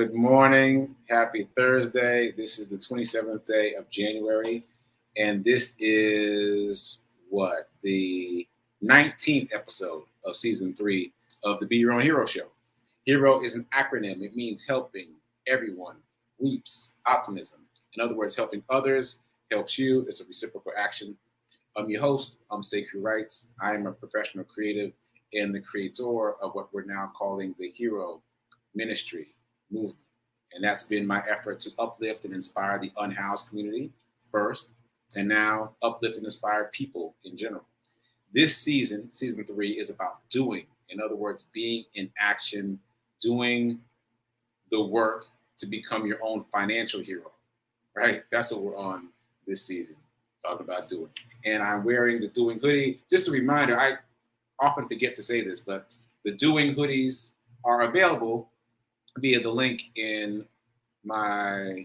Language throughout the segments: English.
Good morning. Happy Thursday. This is the 27th day of January, and this is the 19th episode of season 3 of the Be Your Own Hero show. Hero is an acronym. It means helping everyone, weeps, optimism. In other words, helping others helps you. It's a reciprocal action. I'm your host. I'm sekouwrites. I am a professional creative and the creator of what we're now calling the Hero Ministry movement. And that's been my effort to uplift and inspire the unhoused community first, and now uplift and inspire people in general. This season 3, is about doing. In other words, being in action, doing the work to become your own financial hero, right? That's what we're on this season, talking about doing. And I'm wearing the Doing hoodie. Just a reminder, I often forget to say this, but the Doing hoodies are available via the link in my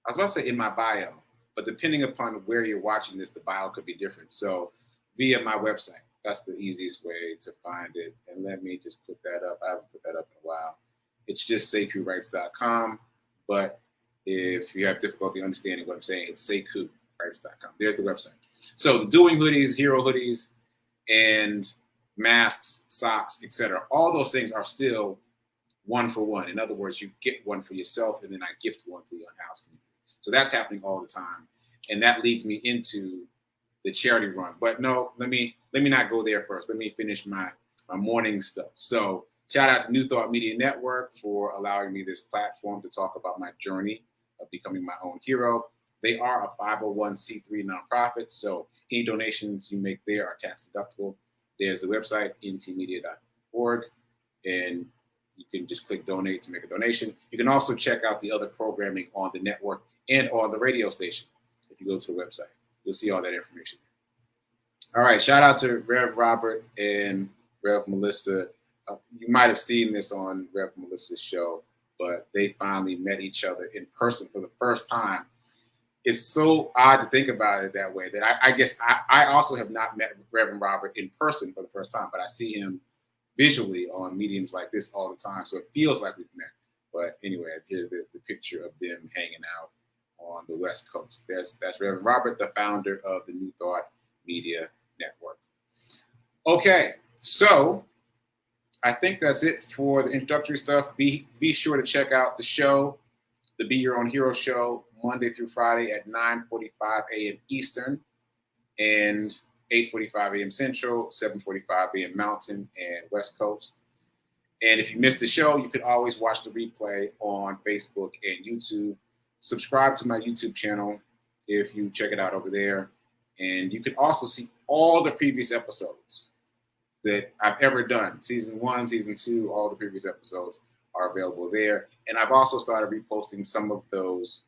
bio, but depending upon where you're watching this, the bio could be different. So via my website, that's the easiest way to find it. And let me just put that up. I haven't put that up in a while. It's just sekouwrites.com, but if you have difficulty understanding what I'm saying, it's sekouwrites.com. There's the website. So the Doing hoodies, Hero hoodies, and masks, socks, etc. All those things are still 1 for 1. In other words, you get one for yourself, and then I gift one to the unhoused community. So that's happening all the time, and that leads me into the charity run. But no, let me not go there first. Let me finish my morning stuff. So shout out to New Thought Media Network for allowing me this platform to talk about my journey of becoming my own hero. They are a 501c3 nonprofit, so any donations you make there are tax deductible. There's the website, ntmedia.org, and you can just click donate to make a donation. You can also check out the other programming on the network and on the radio station. If you go to the website, you'll see all that information. All right, shout out to Rev Robert and Rev Melissa. You might have seen this on Rev Melissa's show, but they finally met each other in person for the first time. It's so odd to think about it that way, that I guess I also have not met Reverend Robert in person for the first time, but I see him visually on mediums like this all the time, so it feels like we've met. But anyway, here's the picture of them hanging out on the West Coast. That's Reverend Robert, the founder of the New Thought Media Network. Okay, so I think that's it for the introductory stuff. Be sure to check out the show, the Be Your Own Hero show, Monday through Friday at 9:45 a.m. Eastern and 8:45 a.m. Central, 7:45 a.m. Mountain and West Coast. And if you missed the show, you can always watch the replay on Facebook and YouTube. Subscribe to my YouTube channel if you check it out over there. And you can also see all the previous episodes that I've ever done. Season 1, Season 2, all the previous episodes are available there. And I've also started reposting some of those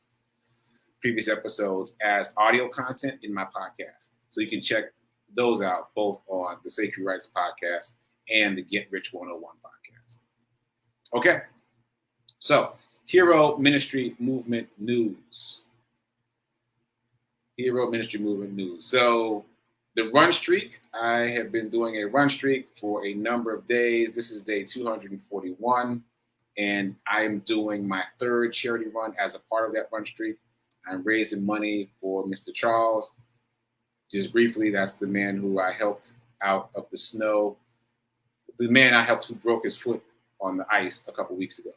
previous episodes as audio content in my podcast. So you can check those out both on the sekouwrites podcast and the Get Rich 101 podcast. Okay, so Hero Ministry Movement news. Hero Ministry Movement news. So the run streak, I have been doing a run streak for a number of days. This is day 241, and I'm doing my 3rd charity run as a part of that run streak. I'm raising money for Mr. Charles. Just briefly, that's the man who I helped out of the snow. The man I helped who broke his foot on the ice a couple weeks ago.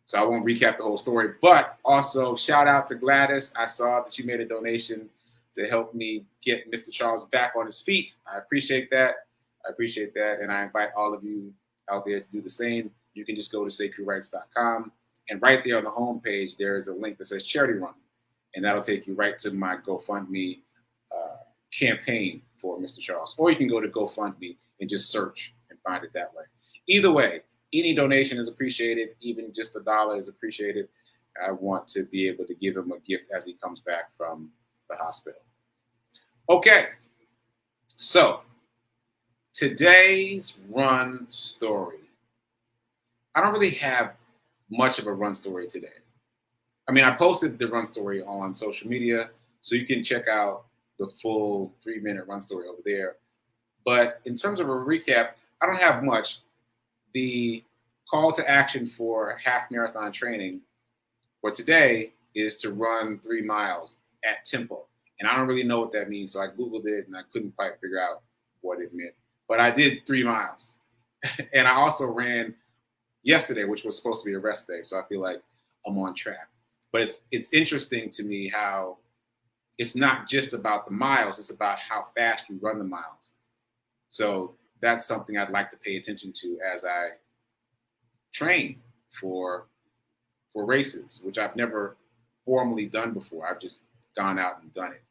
So I won't recap the whole story, but also shout out to Gladys. I saw that you made a donation to help me get Mr. Charles back on his feet. I appreciate that. And I invite all of you out there to do the same. You can just go to sekouwrites.com, and right there on the homepage, there is a link that says Charity Run, and that'll take you right to my GoFundMe campaign for Mr. Charles. Or you can go to GoFundMe and just search and find it that way. Either way, any donation is appreciated. Even just $1 is appreciated. I want to be able to give him a gift as he comes back from the hospital. Okay, so today's run story. I don't really have much of a run story today. I mean, I posted the run story on social media, so you can check out the full 3-minute run story over there. But in terms of a recap, I don't have much. The call to action for half marathon training for today is to run 3 miles at tempo. And I don't really know what that means. So I Googled it and I couldn't quite figure out what it meant. But I did 3 miles. And I also ran yesterday, which was supposed to be a rest day. So I feel like I'm on track. But it's interesting to me how it's not just about the miles, it's about how fast you run the miles. So that's something I'd like to pay attention to as I train for races, which I've never formally done before. I've just gone out and done it.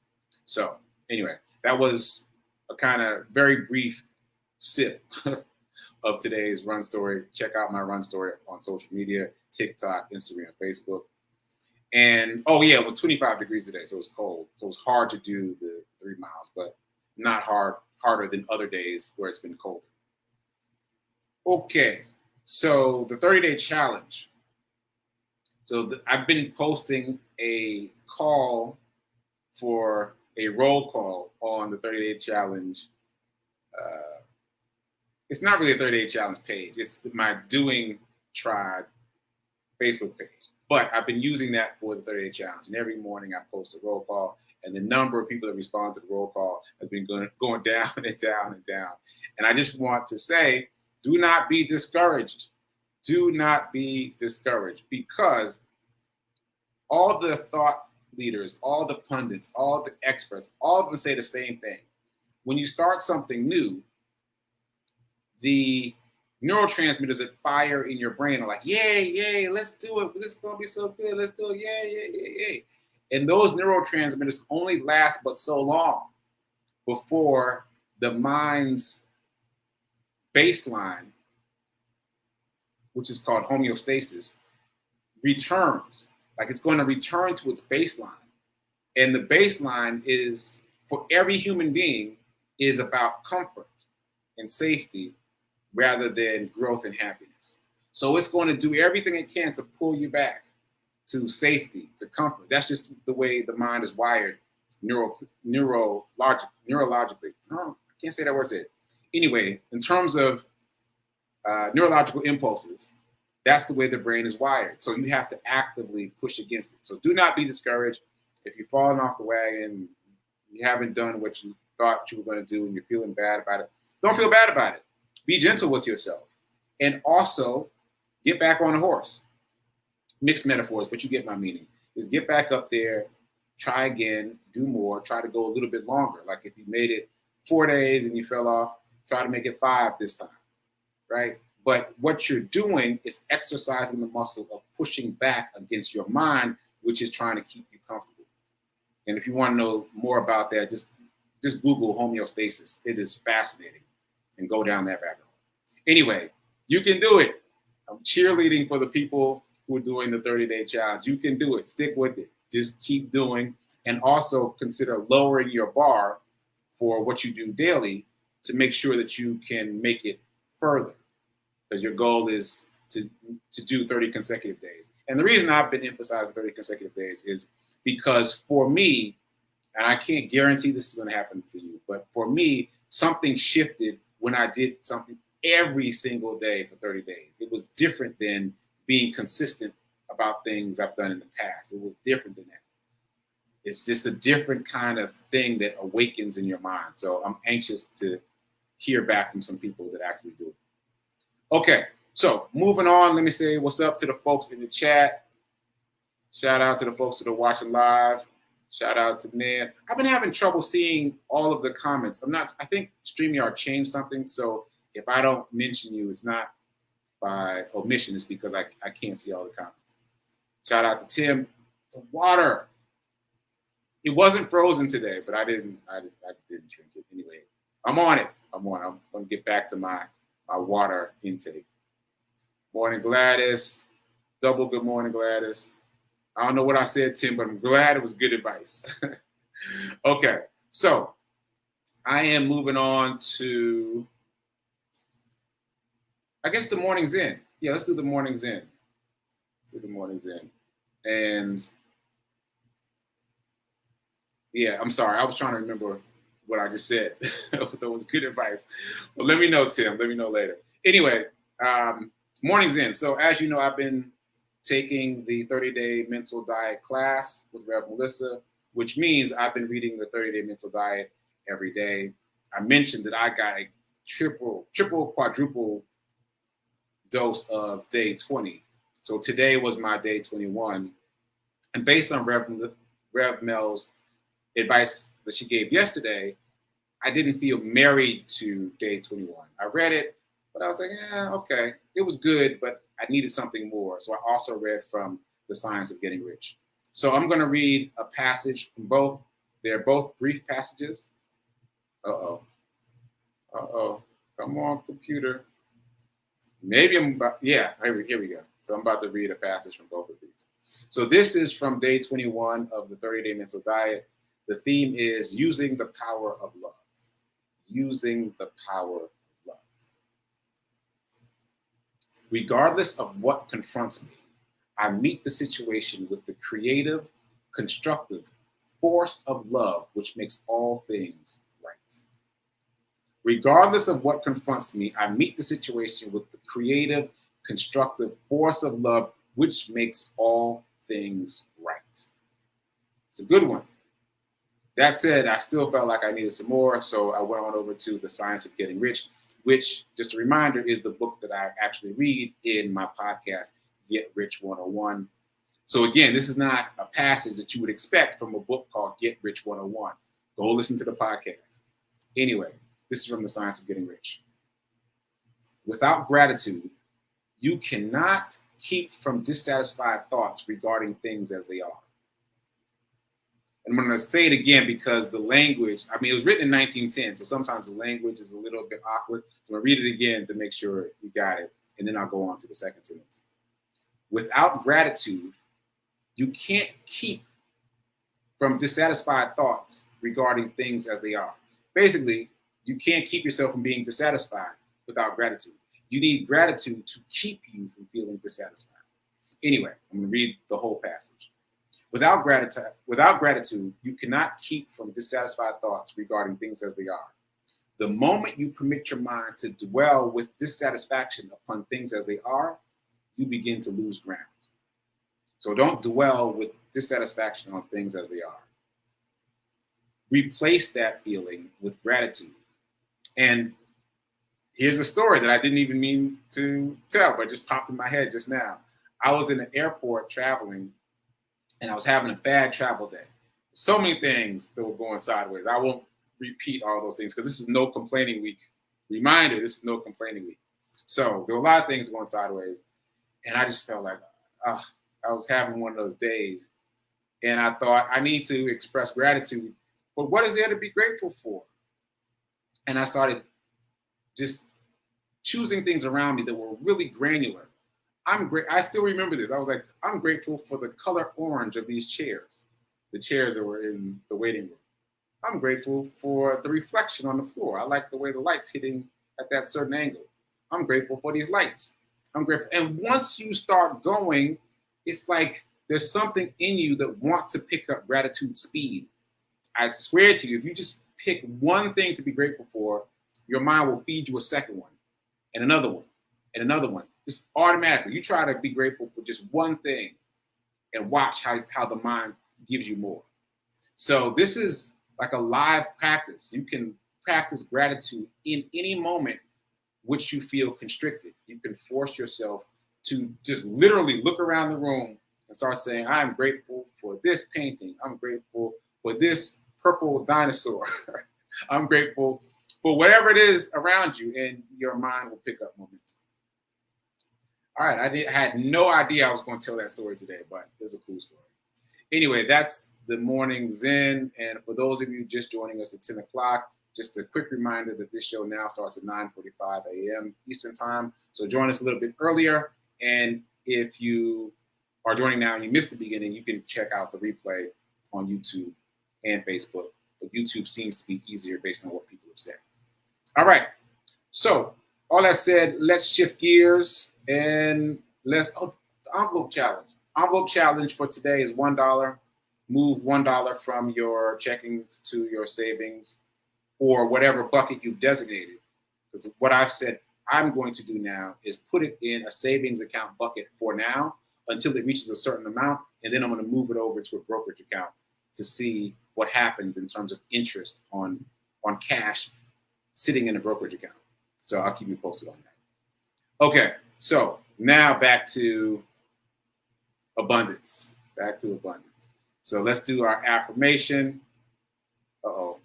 So anyway, that was a kind of very brief sip of today's run story. Check out my run story on social media, TikTok, Instagram, Facebook. And oh yeah, it was 25 degrees today, so it was cold. So it was hard to do the 3 miles, but not harder than other days where it's been colder. Okay, so the 30-day challenge. So I've been posting a call for a roll call on the 30-day challenge. It's not really a 30-day challenge page. It's my Doing Tribe Facebook page. But I've been using that for the 30-day challenge. And every morning I post a roll call. And the number of people that respond to the roll call has been going down and down and down. And I just want to say, do not be discouraged. Do not be discouraged, because all the thought leaders, all the pundits, all the experts, all of them say the same thing. When you start something new, the neurotransmitters that fire in your brain are like, yay, yay, let's do it. This is going to be so good. Let's do it. Yay, yay, yay, yay. And those neurotransmitters only last but so long before the mind's baseline, which is called homeostasis, returns. Like it's going to return to its baseline. And the baseline is, for every human being, is about comfort and safety rather than growth and happiness. So it's going to do everything it can to pull you back to safety, to comfort. That's just the way the mind is wired neurologically. Oh, I can't say that word today. Anyway, in terms of neurological impulses, that's the way the brain is wired. So you have to actively push against it. So do not be discouraged. If you've fallen off the wagon, you haven't done what you thought you were going to do and you're feeling bad about it, don't feel bad about it. Be gentle with yourself. And also get back on the horse. Mixed metaphors, but you get my meaning. Is get back up there, try again, do more, try to go a little bit longer. Like if you made it 4 days and you fell off, try to make it 5 this time, right? But what you're doing is exercising the muscle of pushing back against your mind, which is trying to keep you comfortable. And if you want to know more about that, just Google homeostasis. It is fascinating, and go down that rabbit hole. Anyway, you can do it. I'm cheerleading for the people who are doing the 30-day challenge. You can do it. Stick with it. Just keep doing, and also consider lowering your bar for what you do daily to make sure that you can make it further, because your goal is to do 30 consecutive days. And the reason I've been emphasizing 30 consecutive days is because for me, and I can't guarantee this is going to happen for you, but for me, something shifted when I did something every single day for 30 days. It was different than being consistent about things I've done in the past. It was different than that. It's just a different kind of thing that awakens in your mind. So I'm anxious to hear back from some people that actually do it. Okay, so moving on, let me say what's up to the folks in the chat. Shout out to the folks that are watching live. Shout out to Nan. I've been having trouble seeing all of the comments. I think StreamYard changed something. So if I don't mention you, it's not by omission, it's because I can't see all the comments. Shout out to Tim. The water. It wasn't frozen today, but I didn't drink it. Anyway, I'm on it. I'm going to get back to my water intake. Morning, Gladys. Double good morning, Gladys. I don't know what I said, Tim, but I'm glad it was good advice. Okay, so I am moving on to, I guess, the morning zen. Yeah, let's do the morning zen. Let's do the morning zen. And yeah, I'm sorry. I was trying to remember what I just said. That was good advice. Well, let me know, Tim. Let me know later. Anyway, Mornings in. So as you know, I've been taking the 30-day mental diet class with Rev Melissa, which means I've been reading the 30-day mental diet every day. I mentioned that I got a triple, quadruple dose of day 20. So today was my day 21. And based on Rev Mel's advice that she gave yesterday, I didn't feel married to day 21. I read it, but I was like, yeah, okay. It was good, but I needed something more. So I also read from The Science of Getting Rich. So I'm going to read a passage from both. They're both brief passages. Uh-oh. Uh-oh. Come on, computer. Maybe I'm about, yeah, here we go. So I'm about to read a passage from both of these. So this is from day 21 of the 30-day mental diet. The theme is using the power of love. Using the power of love. Regardless of what confronts me, I meet the situation with the creative, constructive force of love, which makes all things right. Regardless of what confronts me, I meet the situation with the creative, constructive force of love, which makes all things right. It's a good one. That said, I still felt like I needed some more, so I went on over to The Science of Getting Rich, which, just a reminder, is the book that I actually read in my podcast, Get Rich 101. So again, this is not a passage that you would expect from a book called Get Rich 101. Go listen to the podcast. Anyway, this is from The Science of Getting Rich. Without gratitude, you cannot keep from dissatisfied thoughts regarding things as they are. I'm going to say it again because the language, I mean, it was written in 1910, so sometimes the language is a little bit awkward. So I'm going to read it again to make sure you got it, and then I'll go on to the second sentence. Without gratitude, you can't keep from dissatisfied thoughts regarding things as they are. Basically, you can't keep yourself from being dissatisfied without gratitude. You need gratitude to keep you from feeling dissatisfied. Anyway, I'm going to read the whole passage. Without gratitude, you cannot keep from dissatisfied thoughts regarding things as they are. The moment you permit your mind to dwell with dissatisfaction upon things as they are, you begin to lose ground. So don't dwell with dissatisfaction on things as they are. Replace that feeling with gratitude. And here's a story that I didn't even mean to tell, but just popped in my head just now. I was in an airport traveling, and I was having a bad travel day. So many things that were going sideways. I won't repeat all those things because this is no complaining week. Reminder, this is no complaining week. So there were a lot of things going sideways, and I just felt like I was having one of those days. And I thought, I need to express gratitude. But what is there to be grateful for? And I started just choosing things around me that were really granular. I still remember this. I was like, I'm grateful for the color orange of these chairs, the chairs that were in the waiting room. I'm grateful for the reflection on the floor. I like the way the light's hitting at that certain angle. I'm grateful for these lights. I'm grateful. And once you start going, it's like there's something in you that wants to pick up gratitude speed. I swear to you, if you just pick one thing to be grateful for, your mind will feed you a second one and another one and another one. Just automatically, you try to be grateful for just one thing and watch how the mind gives you more. So this is like a live practice. You can practice gratitude in any moment which you feel constricted. You can force yourself to just literally look around the room and start saying, I'm grateful for this painting. I'm grateful for this purple dinosaur. I'm grateful for whatever it is around you, and your mind will pick up momentum. All right, I had no idea I was going to tell that story today, but it's a cool story. Anyway, that's the morning Zen. And for those of you just joining us at 10 o'clock, just a quick reminder that this show now starts at 9:45 a.m. Eastern time. So join us a little bit earlier. And if you are joining now and you missed the beginning, you can check out the replay on YouTube and Facebook. But YouTube seems to be easier based on what people have said. All right. So all that said, let's shift gears and the envelope challenge. Envelope challenge for today is $1. Move $1 from your checkings to your savings or whatever bucket you've designated. Because what I've said I'm going to do now is put it in a savings account bucket for now until it reaches a certain amount, and then I'm going to move it over to a brokerage account to see what happens in terms of interest on cash sitting in a brokerage account. So I'll keep you posted on that. Okay, so now back to abundance. Back to abundance. So let's do our affirmation. Uh-oh.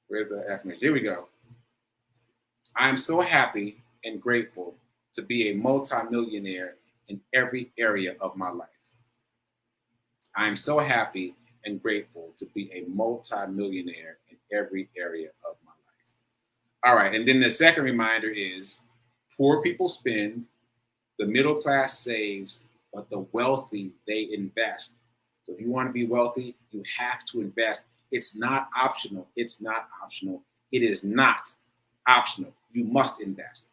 Where's the affirmation? Here we go. I'm so happy and grateful to be a multimillionaire in every area of my life. I'm so happy and grateful to be a multimillionaire in every area of my life. All right, and then the second reminder is poor people spend, the middle class saves, but the wealthy, they invest. So if you want to be wealthy, you have to invest. It's not optional. It's not optional. It is not optional. You must invest.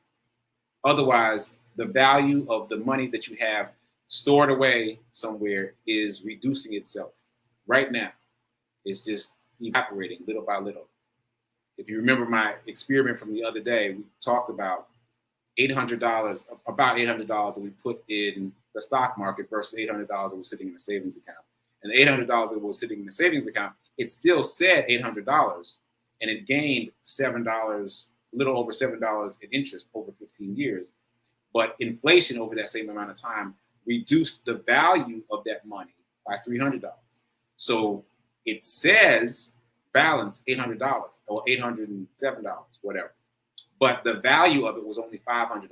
Otherwise, the value of the money that you have stored away somewhere is reducing itself. Right now, it's just evaporating little by little. If you remember my experiment from the other day, we talked about $800 that we put in the stock market versus $800 that was sitting in a savings account. And the $800 that was sitting in the savings account, it still said $800, and it gained $7, a little over $7 in interest over 15 years. But inflation over that same amount of time reduced the value of that money by $300. So it says balance $800 or $807, whatever. But the value of it was only $500.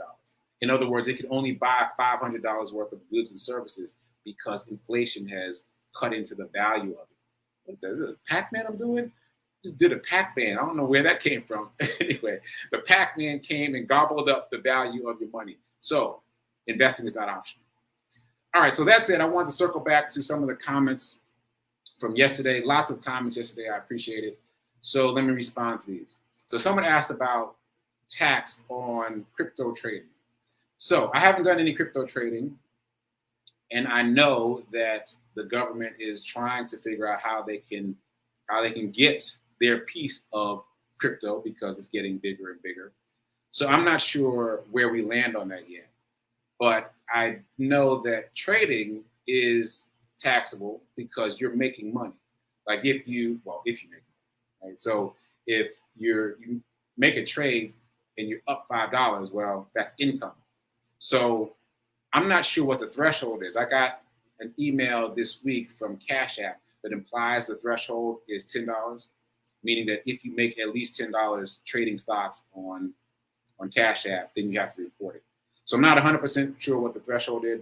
In other words, it could only buy $500 worth of goods and services because inflation has cut into the value of it. What is that? Is it a Pac-Man I'm doing? Just did a Pac-Man. I don't know where that came from. Anyway, the Pac-Man came and gobbled up the value of your money. So investing is not optional. All right, so that's it. I wanted to circle back to some of the comments from yesterday. Lots of comments yesterday. I appreciate it. So let me respond to these. So someone asked about tax on crypto trading. So I haven't done any crypto trading, and I know that the government is trying to figure out how they can get their piece of crypto because it's getting bigger and bigger. So I'm not sure where we land on that yet, but I know that trading is taxable because you're making money. Like if you make money, right? So if you make a trade and you're up $5, well, that's income. So I'm not sure what the threshold is. I got an email this week from Cash App that implies the threshold is $10, meaning that if you make at least $10 trading stocks on Cash App, then you have to report it. So I'm not 100% sure what the threshold is.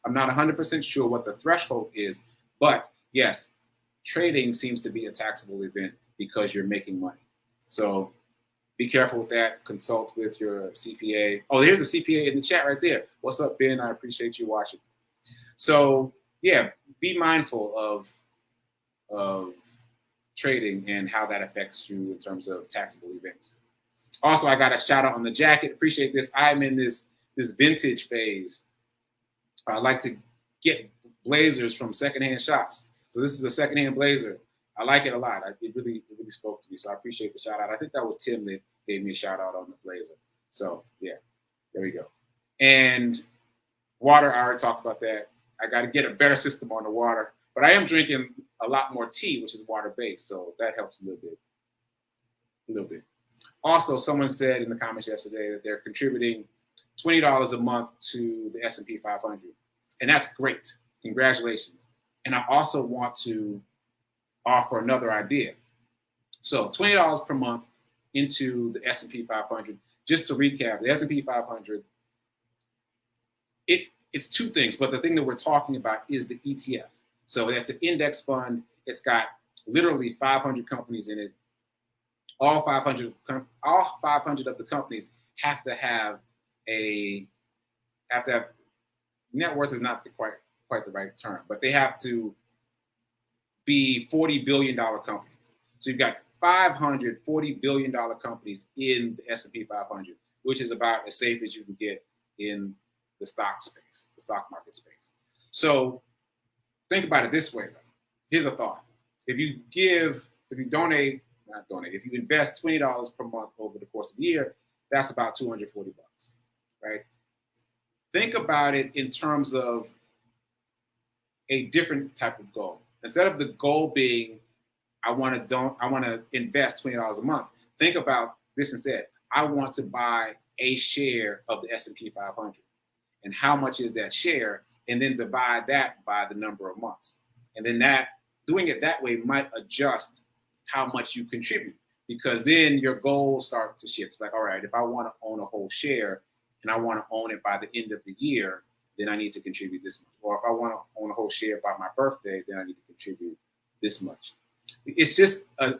I'm not 100% sure what the threshold is, but yes, trading seems to be a taxable event because you're making money. So be careful with that. Consult with your CPA. Oh, here's a CPA in the chat right there. What's up, Ben? I appreciate you watching. So yeah, be mindful of trading and how that affects you in terms of taxable events. Also, I got a shout out on the jacket. Appreciate this. I'm in this vintage phase. I like to get blazers from secondhand shops. So this is a secondhand blazer. I like it a lot. It really spoke to me. So I appreciate the shout out. I think that was Tim that gave me a shout out on the blazer. So yeah, there we go. And water, I already talked about that. I got to get a better system on the water, but I am drinking a lot more tea, which is water based. So that helps a little bit. Also, someone said in the comments yesterday that they're contributing $20 a month to the S&P 500. And that's great. Congratulations. And I also want to offer another idea. So $20 per month into the S&P 500. Just to recap, the S&P 500, it's two things, but the thing that we're talking about is the ETF. So that's an index fund. It's got literally 500 companies in it. All 500 of the companies have to have net worth is not quite the right term, but they have to be $40 billion companies. So you've got 500 $40 billion companies in the S&P 500, which is about as safe as you can get in the stock market space. So think about it this way, though. Here's a thought. If you invest $20 per month over the course of the year, that's about $240, right? Think about it in terms of a different type of goal. Instead of the goal being, I want to invest $20 a month. Think about this instead. I want to buy a share of the S&P 500. And how much is that share? And then divide that by the number of months. And then doing it that way might adjust how much you contribute, because then your goals start to shift. It's like, all right, if I want to own a whole share and I want to own it by the end of the year, then I need to contribute this much. Or if I want to own a whole share by my birthday, then I need to contribute this much. It's just a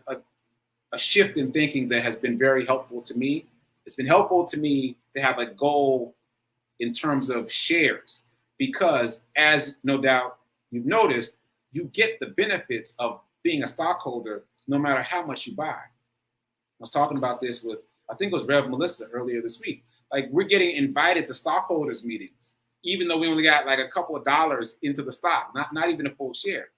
shift in thinking that has been very helpful to me. It's been helpful to me to have a goal in terms of shares, because as no doubt you've noticed, you get the benefits of being a stockholder no matter how much you buy. I was talking about this with, I think it was Rev Melissa earlier this week. Like, we're getting invited to stockholders meetings, even though we only got like a couple of dollars into the stock, not even a full share.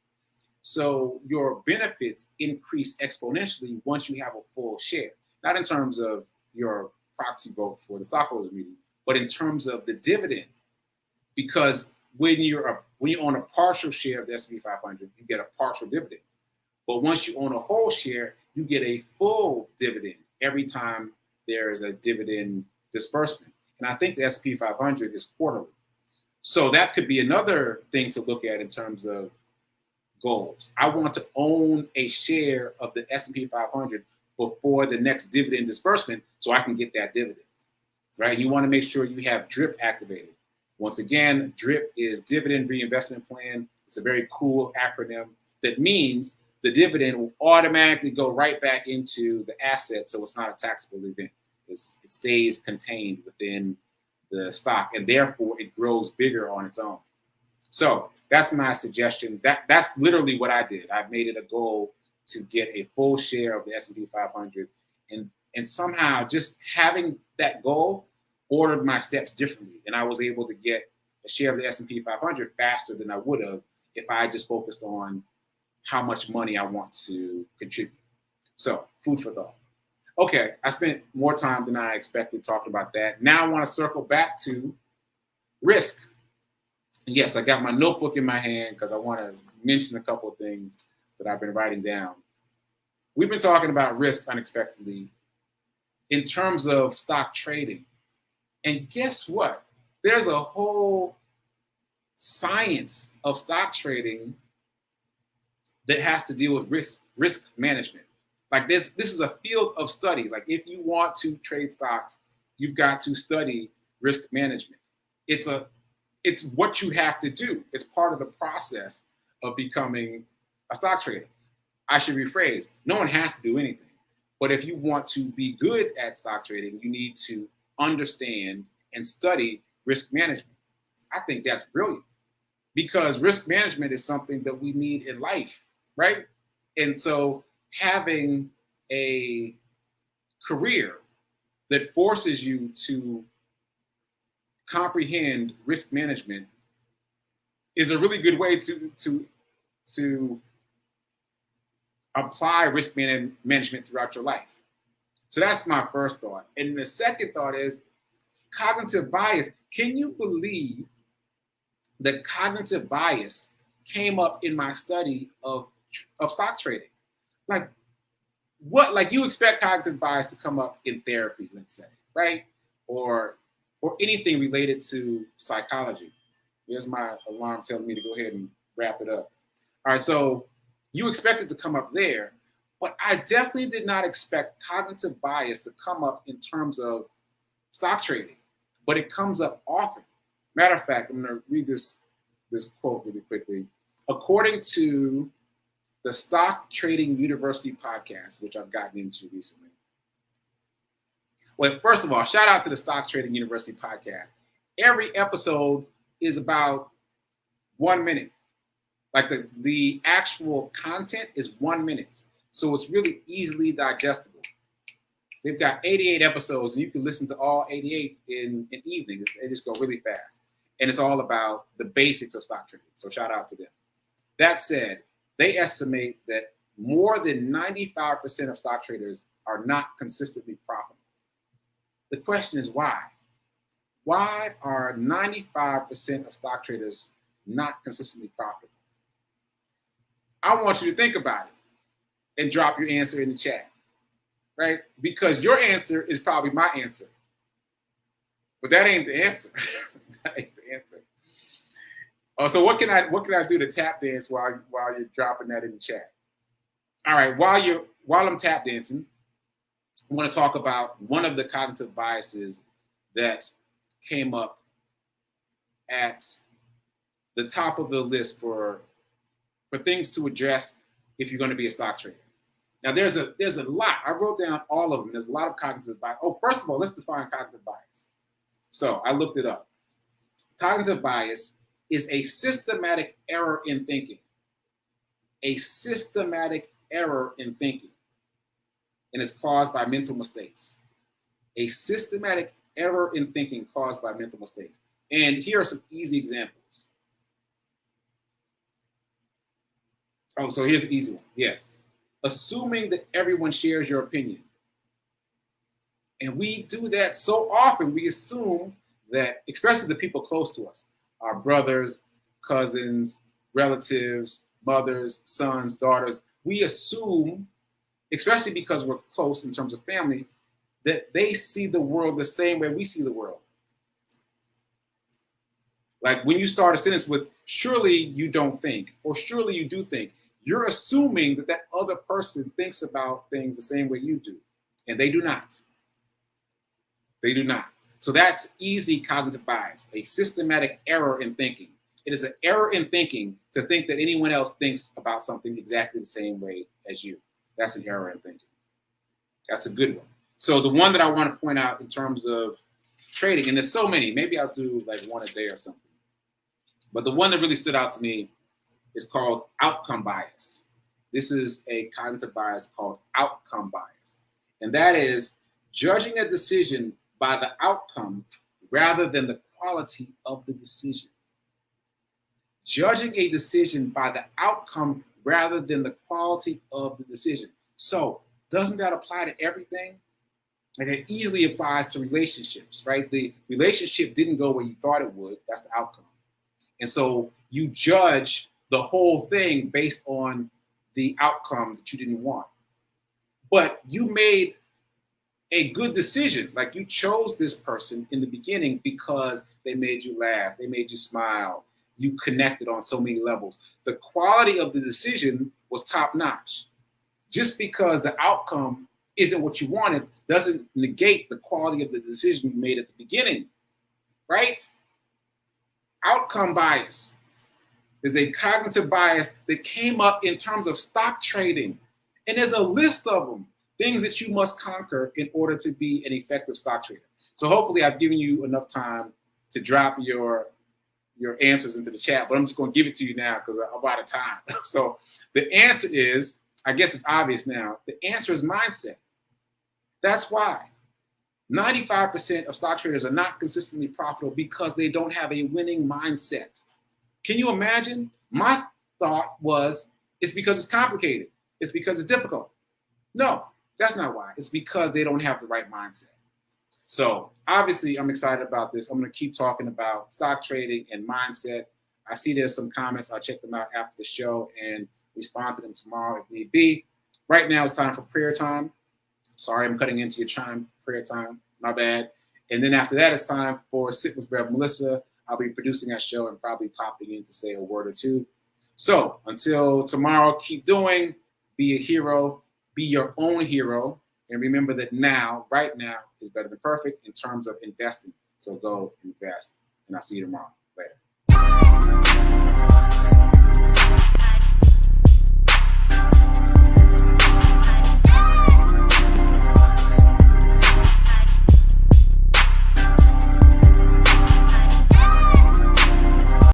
So your benefits increase exponentially once you have a full share, not in terms of your proxy vote for the stockholders meeting, but in terms of the dividend. Because when you own a partial share of the S&P 500, you get a partial dividend. But once you own a whole share, you get a full dividend every time there is a dividend disbursement. And I think the S&P 500 is quarterly. So that could be another thing to look at in terms of goals. I want to own a share of the S&P 500 before the next dividend disbursement so I can get that dividend, right? You want to make sure you have DRIP activated. Once again, DRIP is Dividend Reinvestment Plan. It's a very cool acronym that means the dividend will automatically go right back into the asset, so it's not a taxable event. It stays contained within the stock, and therefore it grows bigger on its own. So that's my suggestion. That's literally what I did. I made it a goal to get a full share of the S&P 500, and somehow just having that goal ordered my steps differently, and I was able to get a share of the S&P 500 faster than I would have if I just focused on how much money I want to contribute. So, food for thought. Okay, I spent more time than I expected talking about that. Now I want to circle back to risk. And yes, I got my notebook in my hand because I want to mention a couple of things that I've been writing down. We've been talking about risk unexpectedly in terms of stock trading. And guess what? There's a whole science of stock trading that has to deal with risk management. Like this is a field of study. Like, if you want to trade stocks, you've got to study risk management. It's what you have to do. It's part of the process of becoming a stock trader. I should rephrase, no one has to do anything. But if you want to be good at stock trading, you need to understand and study risk management. I think that's brilliant, because risk management is something that we need in life, right? And so having a career that forces you to comprehend risk management is a really good way to apply risk management throughout your life. So that's my first thought. And the second thought is cognitive bias. Can you believe that cognitive bias came up in my study of stock trading? Like, what? Like, you expect cognitive bias to come up in therapy, let's say, right? Or anything related to psychology. There's my alarm telling me to go ahead and wrap it up. All right, so you expect it to come up there, but I definitely did not expect cognitive bias to come up in terms of stock trading, but it comes up often. Matter of fact, I'm going to read this quote really quickly. According to the Stock Trading University podcast, which I've gotten into recently. Well, first of all, shout out to the Stock Trading University podcast. Every episode is about 1 minute. Like the actual content is 1 minute. So it's really easily digestible. They've got 88 episodes, and you can listen to all 88 in an evening. They just go really fast. And it's all about the basics of stock trading. So shout out to them. That said, they estimate that more than 95% of stock traders are not consistently profitable. The question is why? Why are 95% of stock traders not consistently profitable? I want you to think about it and drop your answer in the chat, right? Because your answer is probably my answer. But that ain't the answer. That ain't the answer. Oh, so what can I do to tap dance while you're dropping that in the chat? All right, while I'm tap dancing, I want to talk about one of the cognitive biases that came up at the top of the list for things to address if you're going to be a stock trader. Now, there's a lot. I wrote down all of them. There's a lot of cognitive bias. Oh, first of all, let's define cognitive bias. So I looked it up. Cognitive bias is a systematic error in thinking. A systematic error in thinking. And it's caused by mental mistakes. A systematic error in thinking caused by mental mistakes. And here are some easy examples. Oh, so here's an easy one. Yes. Assuming that everyone shares your opinion. And we do that so often. We assume that, especially the people close to us, our brothers, cousins, relatives, mothers, sons, daughters, we assume, especially because we're close in terms of family, that they see the world the same way we see the world. Like when you start a sentence with, surely you don't think, or surely you do think, you're assuming that that other person thinks about things the same way you do. And they do not. They do not. So that's easy cognitive bias, a systematic error in thinking. It is an error in thinking to think that anyone else thinks about something exactly the same way as you. That's an error in thinking. That's a good one. So the one that I want to point out in terms of trading, and there's so many, maybe I'll do like one a day or something. But the one that really stood out to me is called outcome bias. This is a cognitive bias called outcome bias. And that is judging a decision by the outcome rather than the quality of the decision. Judging a decision by the outcome rather than the quality of the decision. So doesn't that apply to everything? Like it easily applies to relationships, right? The relationship didn't go where you thought it would. That's the outcome. And so you judge the whole thing based on the outcome that you didn't want. But you made a good decision. Like you chose this person in the beginning because they made you laugh. They made you smile. You connected on so many levels. The quality of the decision was top notch. Just because the outcome isn't what you wanted doesn't negate the quality of the decision you made at the beginning, right? Outcome bias is a cognitive bias that came up in terms of stock trading. And there's a list of them, things that you must conquer in order to be an effective stock trader. So hopefully I've given you enough time to drop your answers into the chat, but I'm just going to give it to you now because I'm out of time. So the answer is, I guess it's obvious now, the answer is mindset. That's why 95% of stock traders are not consistently profitable because they don't have a winning mindset. Can you imagine? My thought was, it's because it's complicated. It's because it's difficult. No, that's not why. It's because they don't have the right mindset. So obviously I'm excited about this. I'm going to keep talking about stock trading and mindset. I see there's some comments. I'll check them out after the show and respond to them tomorrow if need be. Right now it's time for prayer time. Sorry, I'm cutting into your time, prayer time. My bad. And then after that, it's time for Sit with Rev Melissa. I'll be producing that show and probably popping in to say a word or two. So until tomorrow, keep doing. Be a hero. Be your own hero. And remember that now, right now, is better than perfect in terms of investing. So go invest. And I'll see you tomorrow. Later.